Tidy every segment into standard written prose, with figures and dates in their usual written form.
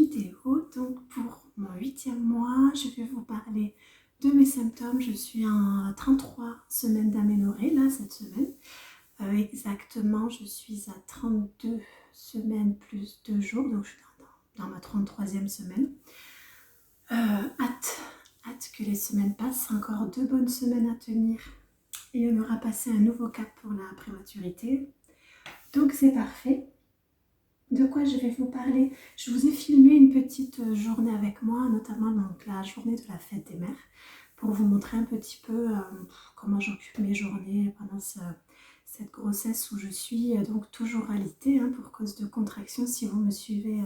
vidéo. Donc pour mon 8e mois, je vais vous parler de mes symptômes. Je suis en 33 semaines d'aménorrhée là cette semaine. Exactement, je suis à 32 semaines plus 2 jours, donc je suis dans ma 33e semaine. Hâte que les semaines passent, encore 2 bonnes semaines à tenir et on aura passé un nouveau cap pour la prématurité. Donc c'est parfait. De quoi je vais vous parler? Je vous ai filmé une petite journée avec moi, notamment donc la journée de la fête des mères, pour vous montrer un petit peu comment j'occupe mes journées pendant cette grossesse où je suis donc toujours alitée pour cause de contractions, si vous me suivez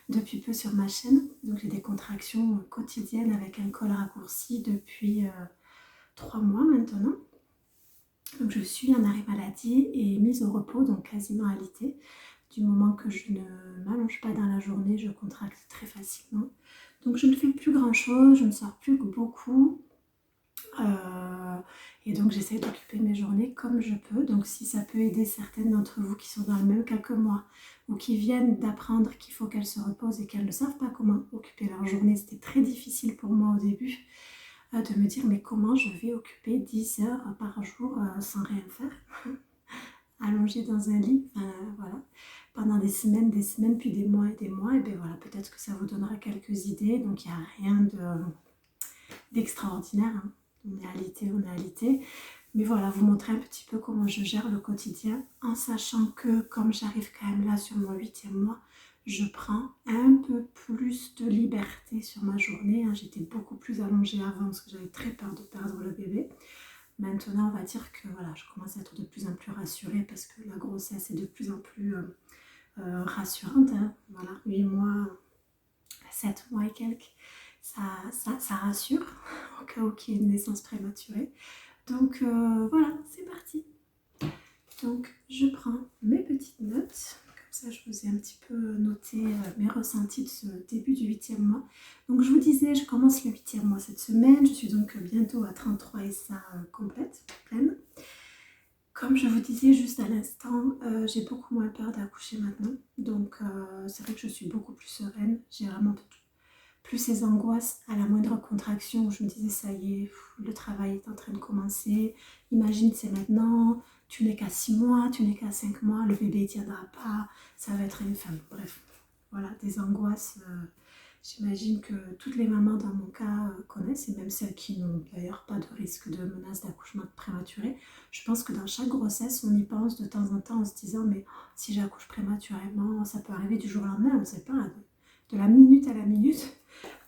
depuis peu sur ma chaîne. Donc j'ai des contractions quotidiennes avec un col raccourci depuis 3 mois maintenant. Donc je suis en arrêt maladie et mise au repos, donc quasiment alitée. Du moment que je ne m'allonge pas dans la journée, je contracte très facilement. Donc je ne fais plus grand chose, je ne sors plus beaucoup. Et donc j'essaie d'occuper mes journées comme je peux. Donc si ça peut aider certaines d'entre vous qui sont dans le même cas que moi ou qui viennent d'apprendre qu'il faut qu'elles se reposent et qu'elles ne savent pas comment occuper leur journée, c'était très difficile pour moi au début de me dire mais comment je vais occuper 10 heures par jour sans rien faire allongée dans un lit, voilà, pendant des semaines, puis des mois, et bien voilà, peut-être que ça vous donnera quelques idées. Donc il n'y a rien d'extraordinaire, on est alité, mais voilà, vous montrer un petit peu comment je gère le quotidien, en sachant que comme j'arrive quand même là sur mon 8e mois, je prends un peu plus de liberté sur ma journée, j'étais beaucoup plus allongée avant parce que j'avais très peur de perdre le bébé. Maintenant, on va dire que voilà, je commence à être de plus en plus rassurée parce que la grossesse est de plus en plus rassurante. Voilà, 8 mois, 7 mois et quelques, ça rassure au cas où il y ait une naissance prématurée. Donc voilà, c'est parti. Donc je prends mes petites notes. Ça, je vous ai un petit peu noté mes ressentis de ce début du 8e mois. Donc je vous disais, je commence le 8e mois cette semaine. Je suis donc bientôt à 33 et ça complète, pleine. Comme je vous disais juste à l'instant, j'ai beaucoup moins peur d'accoucher maintenant. Donc c'est vrai que je suis beaucoup plus sereine. J'ai vraiment plus ces angoisses à la moindre contraction où je me disais ça y est, le travail est en train de commencer. Imagine c'est maintenant. Tu n'es qu'à 6 mois, tu n'es qu'à 5 mois, le bébé ne tiendra pas, ça va être infâme. Bref, voilà, des angoisses, j'imagine que toutes les mamans dans mon cas connaissent, et même celles qui n'ont d'ailleurs pas de risque de menace d'accouchement prématuré. Je pense que dans chaque grossesse, on y pense de temps en temps en se disant mais si j'accouche prématurément, ça peut arriver du jour au lendemain, on ne sait pas, de la minute à la minute.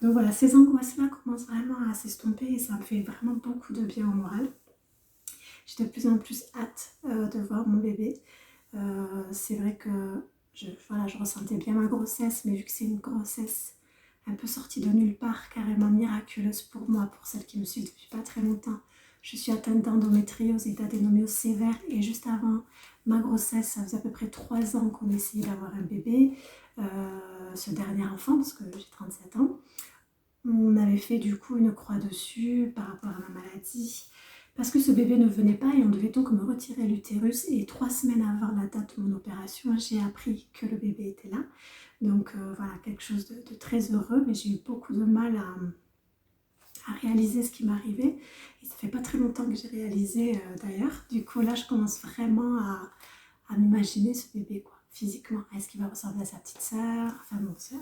Donc voilà, ces angoisses-là commencent vraiment à s'estomper et ça me fait vraiment beaucoup de bien au moral. J'ai de plus en plus hâte de voir mon bébé. C'est vrai que je ressentais bien ma grossesse, mais vu que c'est une grossesse un peu sortie de nulle part, carrément miraculeuse pour moi, pour celles qui me suivent depuis pas très longtemps, je suis atteinte d'endométriose et d'adénomiose sévère, et juste avant ma grossesse, ça faisait à peu près 3 ans qu'on essayait d'avoir un bébé, ce dernier enfant, parce que j'ai 37 ans. On avait fait du coup une croix dessus par rapport à ma maladie, parce que ce bébé ne venait pas et on devait donc me retirer l'utérus. Et 3 semaines avant la date de mon opération, j'ai appris que le bébé était là. Donc voilà, quelque chose de très heureux, mais j'ai eu beaucoup de mal à réaliser ce qui m'arrivait. Et ça fait pas très longtemps que j'ai réalisé d'ailleurs. Du coup là, je commence vraiment à m'imaginer ce bébé, quoi, physiquement. Est-ce qu'il va ressembler à sa petite sœur? Enfin bon, c'est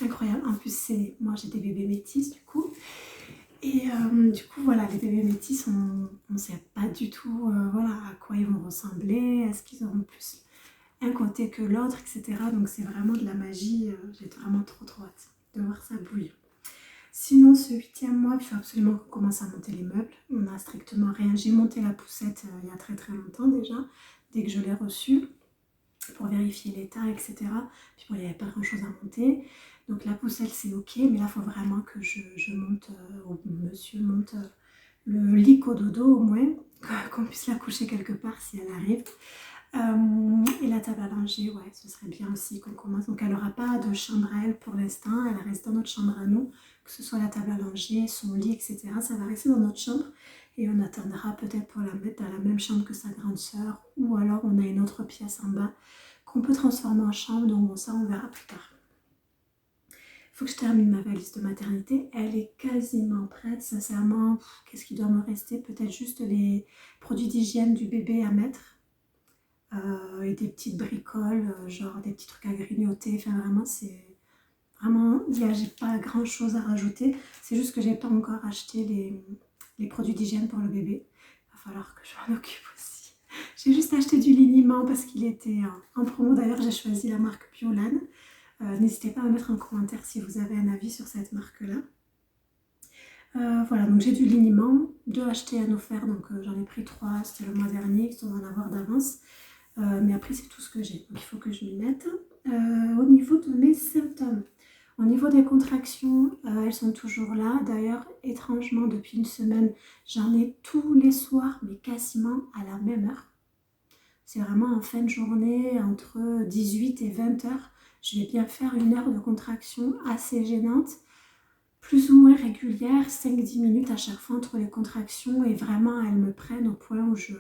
incroyable. En plus, moi j'ai des bébés métis du coup. Et du coup, voilà, les bébés métis, on ne sait pas du tout voilà, à quoi ils vont ressembler, est-ce qu'ils auront plus un côté que l'autre, etc. Donc c'est vraiment de la magie, j'ai vraiment trop hâte de voir ça bouillir. Sinon, ce 8e mois, il faut absolument qu'on commence à monter les meubles. On n'a strictement rien. J'ai monté la poussette il y a très longtemps déjà, dès que je l'ai reçue, pour vérifier l'état, etc. Puis bon, il n'y avait pas grand chose à monter. Donc la poussette c'est ok, mais là il faut vraiment que je monte, ou monsieur monte le lit cododo au moins, qu'on puisse la coucher quelque part si elle arrive. Et la table à langer, ouais, ce serait bien aussi qu'on commence. Donc elle n'aura pas de chambre à elle pour l'instant, elle reste dans notre chambre à nous, que ce soit la table à langer, son lit, etc. Ça va rester dans notre chambre et on attendra peut-être pour la mettre dans la même chambre que sa grande sœur, ou alors on a une autre pièce en bas qu'on peut transformer en chambre, donc bon, ça on verra plus tard. faut que je termine ma valise de maternité. Elle est quasiment prête, sincèrement. Qu'est-ce qui doit me rester? Peut-être juste les produits d'hygiène du bébé à mettre. Et des petites bricoles, genre des petits trucs à grignoter. Enfin vraiment, c'est vraiment, j'ai pas grand chose à rajouter. C'est juste que j'ai pas encore acheté les produits d'hygiène pour le bébé. Il va falloir que je m'en occupe aussi. J'ai juste acheté du liniment parce qu'il était en promo. D'ailleurs, j'ai choisi la marque Biolan. N'hésitez pas à mettre en commentaire si vous avez un avis sur cette marque-là. Voilà, donc j'ai du liniment, 2 achetés à nous faire, donc j'en ai pris 3, c'était le mois dernier, ils sont en avoir d'avance. Mais après, c'est tout ce que j'ai, donc il faut que je m'y mette. Au niveau de mes symptômes, au niveau des contractions, elles sont toujours là. D'ailleurs, étrangement, depuis une semaine, j'en ai tous les soirs, mais quasiment à la même heure. C'est vraiment en fin de journée, entre 18 et 20 heures. Je vais bien faire une heure de contraction assez gênante, plus ou moins régulière, 5-10 minutes à chaque fois entre les contractions. Et vraiment, elles me prennent au point où il ne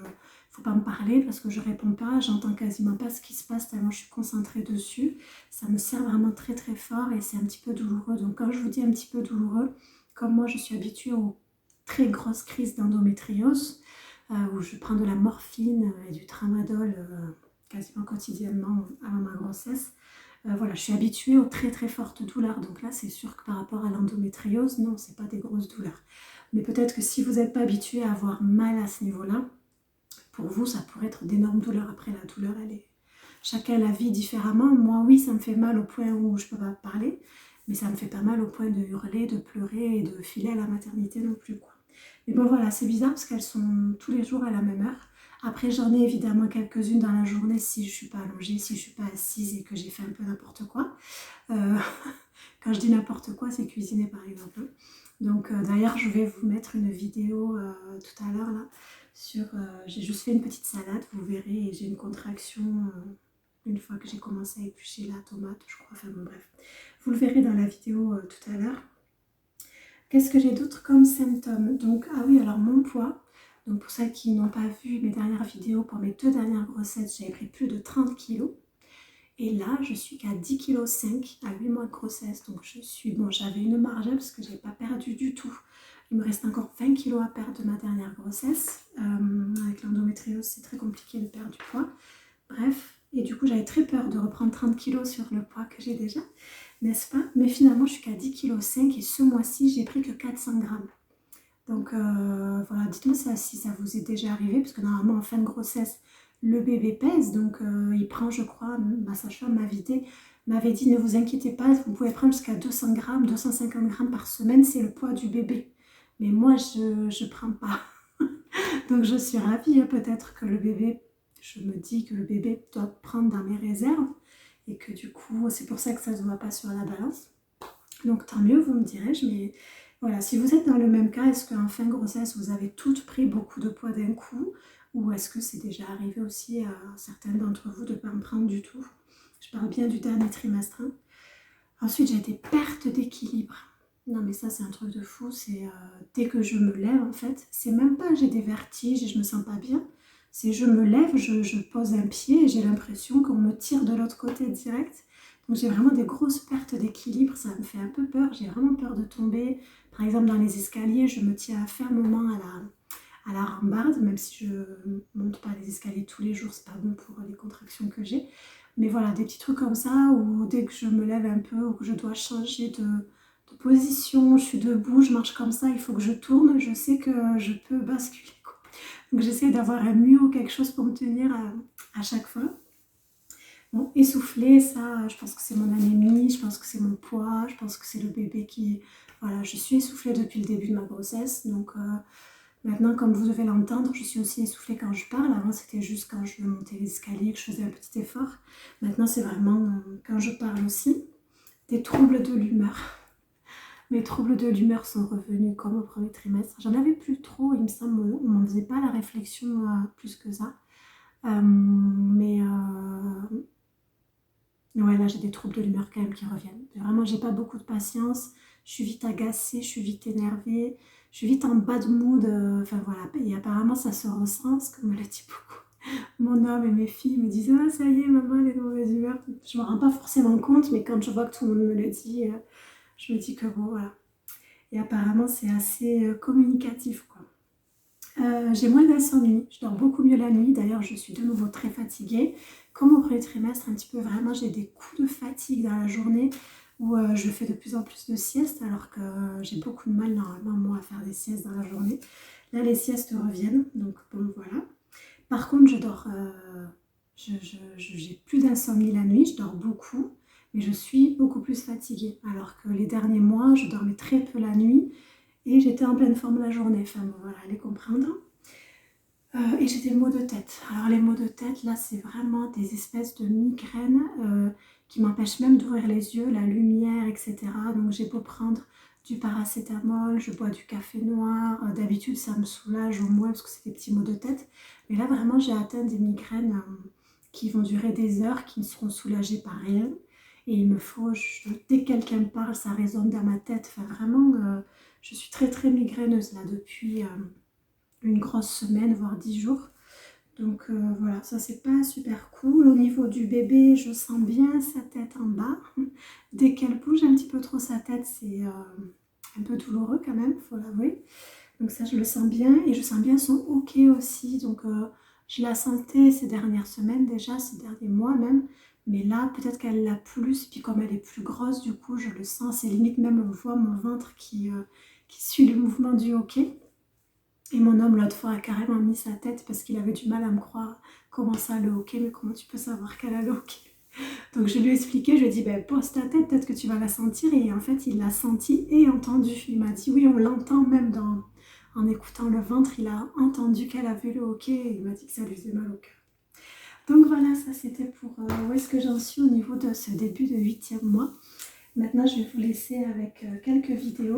faut pas me parler parce que je ne réponds pas, j'entends quasiment pas ce qui se passe tellement je suis concentrée dessus. Ça me sert vraiment très très fort et c'est un petit peu douloureux. Donc quand je vous dis un petit peu douloureux, comme moi je suis habituée aux très grosses crises d'endométriose, où je prends de la morphine et du tramadol quasiment quotidiennement avant ma grossesse. Voilà, je suis habituée aux très très fortes douleurs. Donc là, c'est sûr que par rapport à l'endométriose, non, c'est pas des grosses douleurs. Mais peut-être que si vous n'êtes pas habitué à avoir mal à ce niveau-là, pour vous, ça pourrait être d'énormes douleurs. Après, la douleur, chacun la vit différemment. Moi, oui, ça me fait mal au point où je peux pas parler, mais ça me fait pas mal au point de hurler, de pleurer et de filer à la maternité non plus, quoi. Mais bon, voilà, c'est bizarre parce qu'elles sont tous les jours à la même heure. Après, j'en ai évidemment quelques-unes dans la journée si je ne suis pas allongée, si je ne suis pas assise et que j'ai fait un peu n'importe quoi. Quand je dis n'importe quoi, c'est cuisiner par exemple. Donc d'ailleurs, je vais vous mettre une vidéo tout à l'heure là sur... j'ai juste fait une petite salade, vous verrez, et j'ai une contraction une fois que j'ai commencé à éplucher la tomate, je crois. Enfin bon, bref. Vous le verrez dans la vidéo tout à l'heure. Qu'est-ce que j'ai d'autre comme symptômes? Donc, ah oui, alors mon poids. Donc pour celles qui n'ont pas vu mes dernières vidéos, pour mes 2 dernières grossesses, j'avais pris plus de 30 kilos. Et là, je suis qu'à 10,5 kg à 8 mois de grossesse. Donc je suis... Bon, j'avais une marge parce que je n'ai pas perdu du tout. Il me reste encore 20 kilos à perdre de ma dernière grossesse. Avec l'endométriose, c'est très compliqué de perdre du poids. Bref, et du coup, j'avais très peur de reprendre 30 kilos sur le poids que j'ai déjà, n'est-ce pas? Mais finalement, je suis qu'à 10,5 kg et ce mois-ci, j'ai pris que 400 grammes. Donc voilà, dites-moi ça, si ça vous est déjà arrivé, parce que normalement, en fin de grossesse, le bébé pèse, donc il prend, je crois, ma sage-femme m'avait dit, ne vous inquiétez pas, vous pouvez prendre jusqu'à 200 grammes, 250 grammes par semaine, c'est le poids du bébé. Mais moi, je ne prends pas. Donc je suis ravie, hein, peut-être que le bébé, je me dis que le bébé doit prendre dans mes réserves et que du coup, c'est pour ça que ça ne se voit pas sur la balance. Donc tant mieux, vous me direz-je, mais voilà, si vous êtes dans le même cas, est-ce qu'en fin de grossesse, vous avez toutes pris beaucoup de poids d'un coup ou est-ce que c'est déjà arrivé aussi à certains d'entre vous de ne pas en prendre du tout? Je parle bien du dernier trimestre. Hein. Ensuite, j'ai des pertes d'équilibre. Non mais ça c'est un truc de fou, c'est dès que je me lève en fait, c'est même pas j'ai des vertiges et je me sens pas bien, c'est je me lève, je pose un pied et j'ai l'impression qu'on me tire de l'autre côté direct. Donc j'ai vraiment des grosses pertes d'équilibre, ça me fait un peu peur, j'ai vraiment peur de tomber. Par exemple dans les escaliers, je me tiens fermement à la rambarde, même si je monte pas les escaliers tous les jours, c'est pas bon pour les contractions que j'ai. Mais voilà, des petits trucs comme ça, où dès que je me lève un peu ou que je dois changer de position, je suis debout, je marche comme ça, il faut que je tourne, je sais que je peux basculer, quoi. Donc j'essaie d'avoir un mur ou quelque chose pour me tenir à chaque fois. Bon, essouffler, ça, je pense que c'est mon anémie, je pense que c'est mon poids, je pense que c'est le bébé qui... Voilà, je suis essoufflée depuis le début de ma grossesse, donc maintenant, comme vous devez l'entendre, je suis aussi essoufflée quand je parle. Avant, c'était juste quand je montais les escaliers, que je faisais un petit effort. Maintenant, c'est vraiment quand je parle aussi. Des troubles de l'humeur. Mes troubles de l'humeur sont revenus comme au premier trimestre. J'en avais plus trop, il me semble, on m'en faisait pas la réflexion plus que ça. Ouais, là j'ai des troubles de l'humeur quand même qui reviennent. Vraiment, j'ai pas beaucoup de patience. Je suis vite agacée, je suis vite énervée, je suis vite en bad mood. Enfin voilà, et apparemment ça se ressent, ce que me le dit beaucoup. Mon homme et mes filles me disent ah ça y est, maman elle est de mauvaise humeur. Je me rends pas forcément compte, mais quand je vois que tout le monde me le dit, je me dis que bon, voilà. Et apparemment, c'est assez communicatif, quoi. J'ai moins d'insomnie, je dors beaucoup mieux la nuit. D'ailleurs, je suis de nouveau très fatiguée. Comme au premier trimestre, un petit peu vraiment, j'ai des coups de fatigue dans la journée où je fais de plus en plus de siestes alors que j'ai beaucoup de mal normalement moi à faire des siestes dans la journée. Là, les siestes reviennent, donc bon, voilà. Par contre, je dors, j'ai plus d'insomnie la nuit, je dors beaucoup, mais je suis beaucoup plus fatiguée. Alors que les derniers mois, je dormais très peu la nuit et j'étais en pleine forme la journée. Enfin bon, voilà, allez comprendre. Et j'ai des maux de tête. Alors les maux de tête, là, c'est vraiment des espèces de migraines qui m'empêchent même d'ouvrir les yeux, la lumière, etc. Donc j'ai beau prendre du paracétamol, je bois du café noir. D'habitude, ça me soulage au moins parce que c'est des petits maux de tête. Mais là, vraiment, j'ai atteint des migraines qui vont durer des heures, qui ne seront soulagées par rien. Et il me faut, dès que quelqu'un me parle, ça résonne dans ma tête. Enfin, vraiment, je suis très très migraineuse là depuis une grosse semaine, voire 10 jours. Donc voilà, ça c'est pas super cool. Au niveau du bébé, je sens bien sa tête en bas. Dès qu'elle bouge un petit peu trop sa tête, c'est un peu douloureux quand même, faut l'avouer. Donc ça, je le sens bien. Et je sens bien son hoquet aussi. Donc je la sentais ces dernières semaines déjà, ces derniers mois même. Mais là, peut-être qu'elle l'a plus. Puis comme elle est plus grosse, du coup, je le sens. C'est limite même, on voit mon ventre qui suit le mouvement du hoquet. Et mon homme, l'autre fois, a carrément mis sa tête parce qu'il avait du mal à me croire. Comment ça, le hoquet? Mais comment tu peux savoir qu'elle a le hoquet? Donc je lui ai expliqué, je lui ai dit, ben, pose ta tête, peut-être que tu vas la sentir. Et en fait, il l'a senti et entendu. Il m'a dit, oui, on l'entend même en écoutant le ventre. Il a entendu qu'elle avait le hoquet et il m'a dit que ça lui faisait mal au cœur. Donc voilà, ça c'était pour où est-ce que j'en suis au niveau de ce début de 8e mois. Maintenant, je vais vous laisser avec quelques vidéos.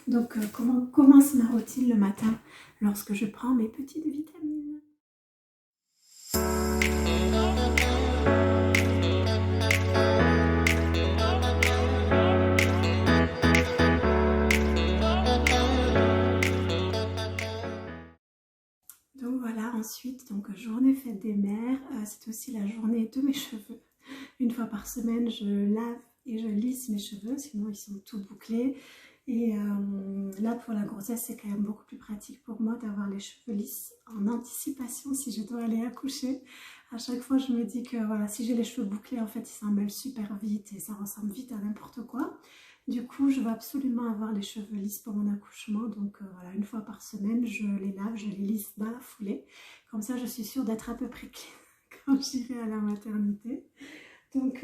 Donc, comment commence ma routine le matin lorsque je prends mes petites vitamines? Donc voilà, ensuite, donc journée fête des mères, c'est aussi la journée de mes cheveux. Une fois par semaine, je lave et je lisse mes cheveux, sinon ils sont tout bouclés. Et là, pour la grossesse, c'est quand même beaucoup plus pratique pour moi d'avoir les cheveux lisses en anticipation si je dois aller accoucher. À chaque fois, je me dis que voilà, si j'ai les cheveux bouclés, en fait, ils s'en mêlent super vite et ça ressemble vite à n'importe quoi. Du coup, je veux absolument avoir les cheveux lisses pour mon accouchement. Donc voilà, une fois par semaine, je les lave, je les lisse dans la foulée. Comme ça, je suis sûre d'être à peu près clean quand j'irai à la maternité. Donc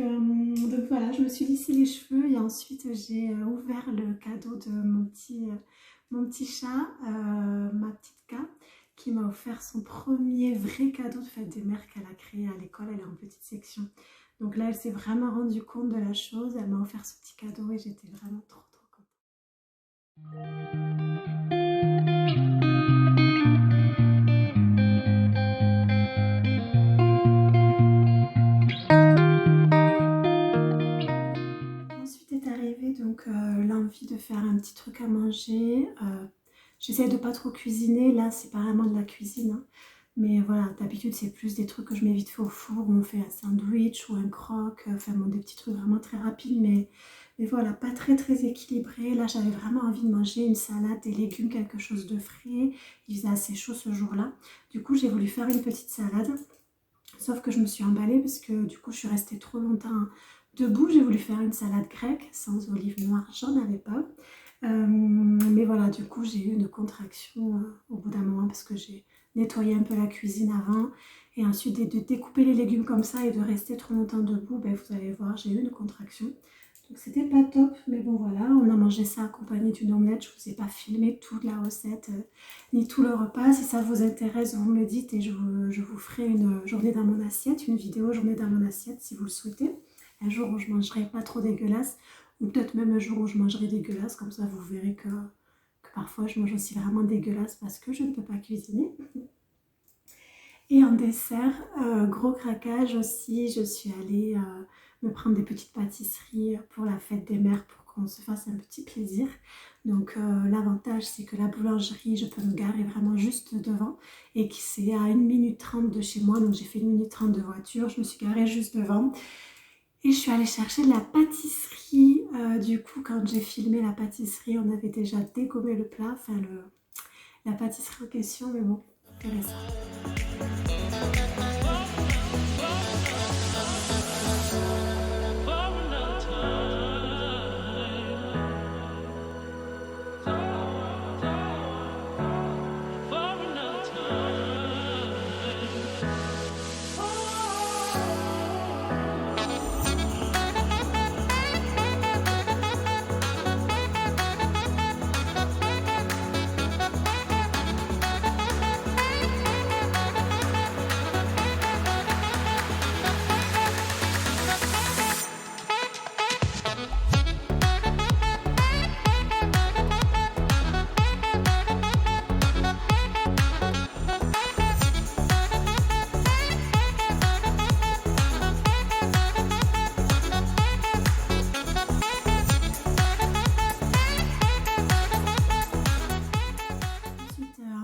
voilà, je me suis lissé les cheveux et ensuite j'ai ouvert le cadeau de mon petit chat, ma petite K, qui m'a offert son premier vrai cadeau de fête des mères qu'elle a créé à l'école. Elle est en petite section. Donc là, elle s'est vraiment rendue compte de la chose. Elle m'a offert ce petit cadeau et j'étais vraiment trop contente. Ensuite est arrivée donc l'envie de faire un petit truc à manger. J'essaie de pas trop cuisiner. Là, c'est pas vraiment de la cuisine, hein. Mais voilà, d'habitude, c'est plus des trucs que je mets vite fait au four, où on fait un sandwich ou un croque, enfin bon, des petits trucs vraiment très rapides, mais voilà, pas très très équilibré. Là, j'avais vraiment envie de manger une salade, des légumes, quelque chose de frais. Il faisait assez chaud ce jour-là. Du coup, j'ai voulu faire une petite salade, sauf que je me suis emballée parce que du coup, je suis restée trop longtemps debout. J'ai voulu faire une salade grecque sans olives noires, j'en avais pas. Mais voilà, du coup, j'ai eu une contraction au bout d'un moment parce que j'ai nettoyer un peu la cuisine avant et ensuite de découper les légumes comme ça et de rester trop longtemps debout, ben, vous allez voir, j'ai eu une contraction. Donc c'était pas top, mais bon voilà, on a mangé ça accompagné d'une omelette. Je vous ai pas filmé toute la recette ni tout le repas. Si ça vous intéresse, vous me le dites et je vous ferai une journée dans mon assiette, une vidéo journée dans mon assiette si vous le souhaitez. Un jour où je mangerai pas trop dégueulasse ou peut-être même un jour où je mangerai dégueulasse, comme ça vous verrez que parfois je mange aussi vraiment dégueulasse parce que je ne peux pas cuisiner. Et en dessert, gros craquage aussi, je suis allée me prendre des petites pâtisseries pour la fête des mères pour qu'on se fasse un petit plaisir. Donc l'avantage c'est que la boulangerie, je peux me garer vraiment juste devant et que c'est à 1 minute 30 de chez moi. Donc j'ai fait 1 minute 30 de voiture, je me suis garée juste devant. Et je suis allée chercher de la pâtisserie du coup, quand j'ai filmé la pâtisserie, on avait déjà dégommé le plat, enfin la pâtisserie en question, mais bon, intéressant.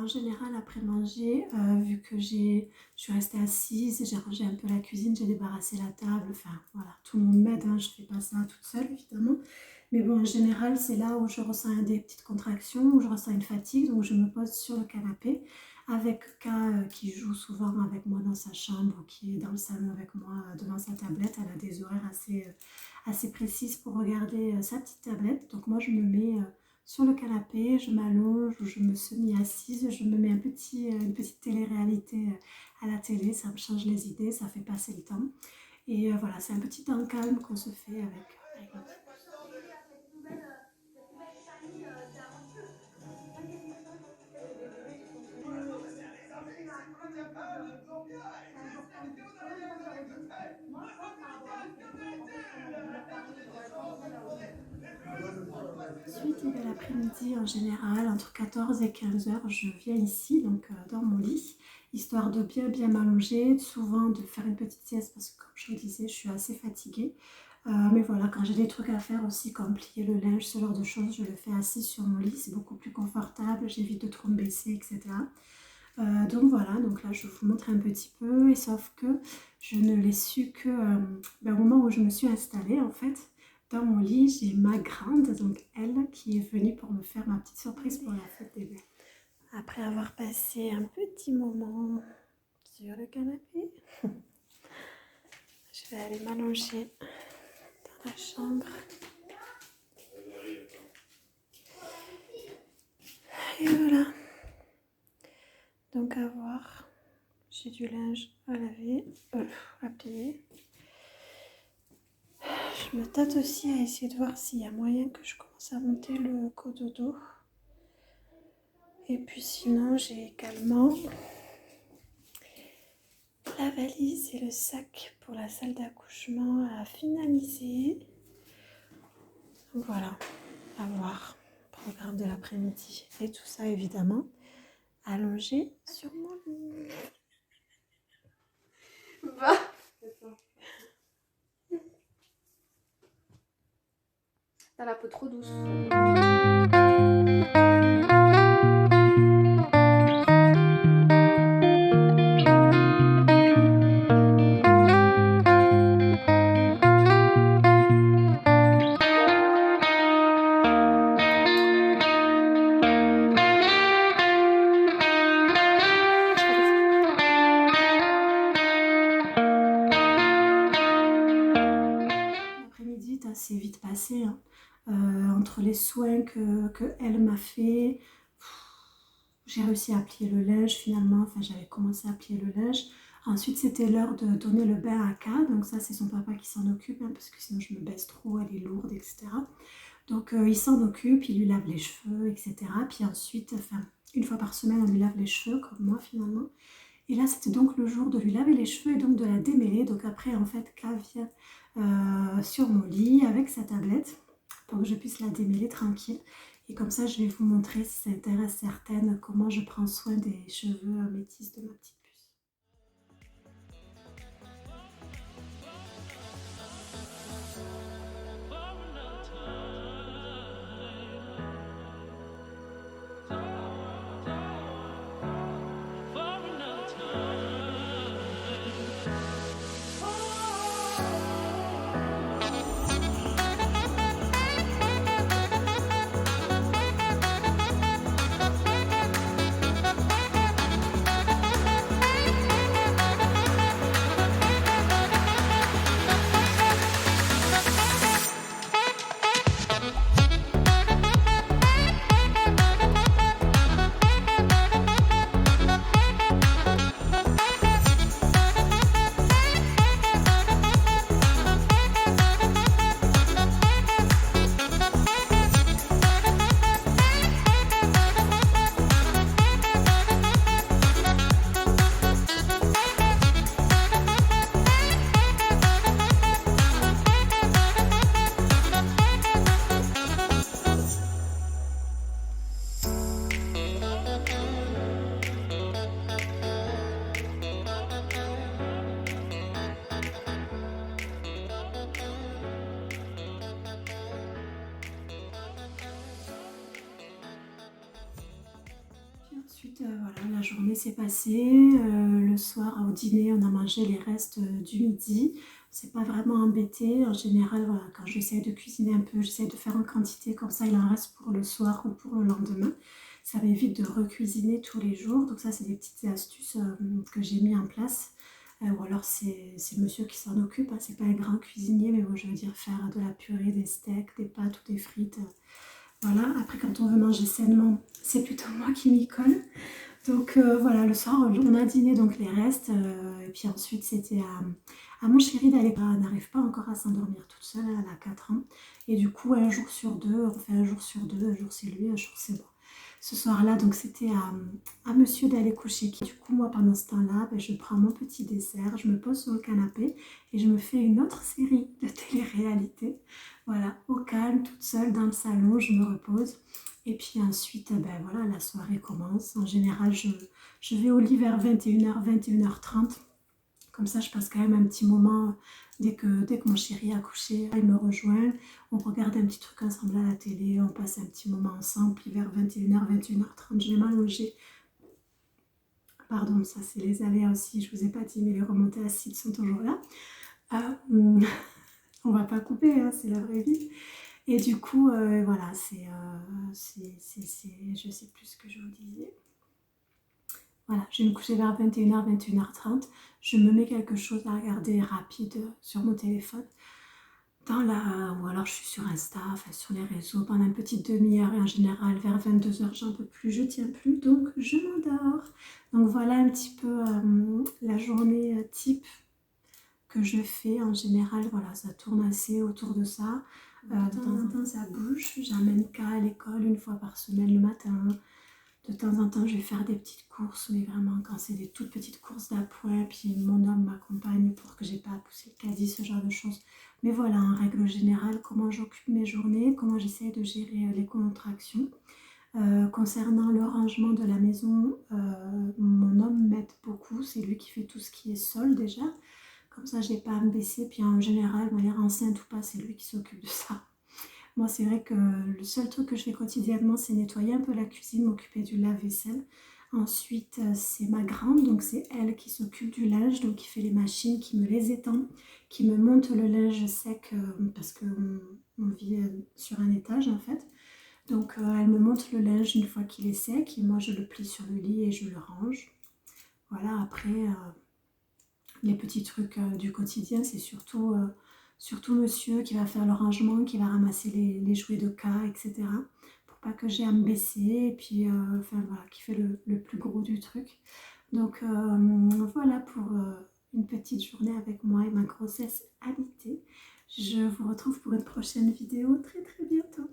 En général, après manger, vu que je suis restée assise, j'ai rangé un peu la cuisine, j'ai débarrassé la table, enfin voilà, tout le monde m'aide, hein, je fais pas ça toute seule évidemment. Mais bon, en général, c'est là où je ressens des petites contractions, où je ressens une fatigue, donc je me pose sur le canapé avec K qui joue souvent avec moi dans sa chambre ou qui est dans le salon avec moi devant sa tablette. Elle a des horaires assez précises pour regarder sa petite tablette. Donc moi, je me mets sur le canapé, je m'allonge ou je me semi-assise, je me mets une petite télé-réalité à la télé, ça me change les idées, ça fait passer le temps. Et voilà, c'est un petit temps calme qu'on se fait avec notre épouse. Ensuite, l'après-midi, en général, entre 14 et 15 heures, je viens ici, donc dans mon lit, histoire de bien m'allonger, souvent de faire une petite sieste parce que, comme je vous disais, je suis assez fatiguée. Mais voilà, quand j'ai des trucs à faire aussi, comme plier le linge, ce genre de choses, je le fais assise sur mon lit, c'est beaucoup plus confortable, j'évite de trop me baisser, etc. Donc voilà, donc là je vous montre un petit peu, et sauf que je ne l'ai su que au moment où je me suis installée en fait. Dans mon lit, j'ai ma grande, donc elle, qui est venue pour me faire ma petite surprise pour la fête des mères. Après avoir passé un petit moment sur le canapé, je vais aller m'allonger dans la chambre. Et voilà. Donc à voir, j'ai du linge à laver, à plier. Je me tâte aussi à essayer de voir s'il y a moyen que je commence à monter le cododo. Et puis sinon, j'ai également la valise et le sac pour la salle d'accouchement à finaliser. Donc voilà, à voir, programme de l'après-midi. Et tout ça évidemment allongé sur mon lit. Va. T'as la peau trop douce. L'après-midi est assez vite passé, hein. Entre les soins que elle m'a fait, j'ai réussi à plier le linge finalement, enfin j'avais commencé à plier le linge. Ensuite c'était l'heure de donner le bain à K, donc ça c'est son papa qui s'en occupe, hein, parce que sinon je me baisse trop, elle est lourde, etc. Donc il s'en occupe, il lui lave les cheveux, etc. Puis ensuite, enfin une fois par semaine on lui lave les cheveux, comme moi finalement. Et là c'était donc le jour de lui laver les cheveux et donc de la démêler. Donc après en fait K vient sur mon lit avec sa tablette pour que je puisse la démêler tranquille. Et comme ça, je vais vous montrer, si ça intéresse certaines, comment je prends soin des cheveux métis de ma petite puce. ensuite, voilà, la journée s'est passée. Le soir, au dîner, on a mangé les restes du midi. On s'est pas vraiment embêté. En général, voilà, quand j'essaie de cuisiner un peu, j'essaie de faire en quantité, comme ça il en reste pour le soir ou pour le lendemain. Ça m'évite de recuisiner tous les jours. Donc ça, c'est des petites astuces que j'ai mis en place. Ou alors c'est monsieur qui s'en occupe, hein. C'est pas un grand cuisinier, mais bon, je veux dire faire de la purée, des steaks, des pâtes ou des frites. Voilà, après quand on veut manger sainement, c'est plutôt moi qui m'y colle. Donc voilà, le soir on a dîné donc les restes et puis ensuite c'était à mon chéri d'aller, elle n'arrive pas encore à s'endormir toute seule, elle a 4 ans. Et du coup un jour sur deux, on fait un jour sur deux, un jour c'est lui, un jour c'est moi. Ce soir-là, donc c'était à monsieur d'aller coucher. Du coup, moi, pendant ce temps-là, ben, je prends mon petit dessert, je me pose sur le canapé et je me fais une autre série de télé-réalité. Voilà, au calme, toute seule dans le salon, je me repose. Et puis ensuite, ben voilà, la soirée commence. En général, je vais au lit vers 21h, 21h30. Comme ça, je passe quand même un petit moment dès que mon chéri a couché, il me rejoint. On regarde un petit truc ensemble à la télé, on passe un petit moment ensemble. Puis vers 21h, 21h30, je vais m'allonger. Pardon, ça c'est les aléas aussi, je vous ai pas dit, mais les remontées acides sont toujours là. On va pas couper, hein, c'est la vraie vie. Et du coup, voilà, je sais plus ce que je vous disais. Voilà, je vais me coucher vers 21h, 21h30. Je me mets quelque chose à regarder rapide sur mon téléphone. Ou alors je suis sur Insta, enfin sur les réseaux pendant une petite demi-heure et en général vers 22h j'en peux plus, je tiens plus, donc je m'endors. Donc voilà un petit peu la journée type que je fais en général. Voilà, ça tourne assez autour de ça. De temps en temps ça bouge, j'amène K à l'école une fois par semaine le matin. De temps en temps, je vais faire des petites courses, mais vraiment quand c'est des toutes petites courses d'appoint, puis mon homme m'accompagne pour que j'ai pas à pousser le caddie, ce genre de choses. Mais voilà, en règle générale, comment j'occupe mes journées, comment j'essaie de gérer les contractions. Concernant le rangement de la maison, mon homme m'aide beaucoup, c'est lui qui fait tout ce qui est sol déjà. Comme ça, j'ai pas à me baisser, puis en général, manière enceinte ou pas, c'est lui qui s'occupe de ça. Moi, c'est vrai que le seul truc que je fais quotidiennement, c'est nettoyer un peu la cuisine, m'occuper du lave-vaisselle. Ensuite, c'est ma grande, donc c'est elle qui s'occupe du linge, donc qui fait les machines, qui me les étend, qui me monte le linge sec, parce qu'on vit sur un étage en fait. Donc elle me monte le linge une fois qu'il est sec, et moi je le plie sur le lit et je le range. Voilà, après, les petits trucs du quotidien, c'est surtout monsieur qui va faire le rangement, qui va ramasser les jouets de cas, etc. Pour pas que j'ai à me baisser, et puis enfin voilà, qui fait le plus gros du truc. Donc voilà pour une petite journée avec moi et ma grossesse alitée. Je vous retrouve pour une prochaine vidéo très très bientôt.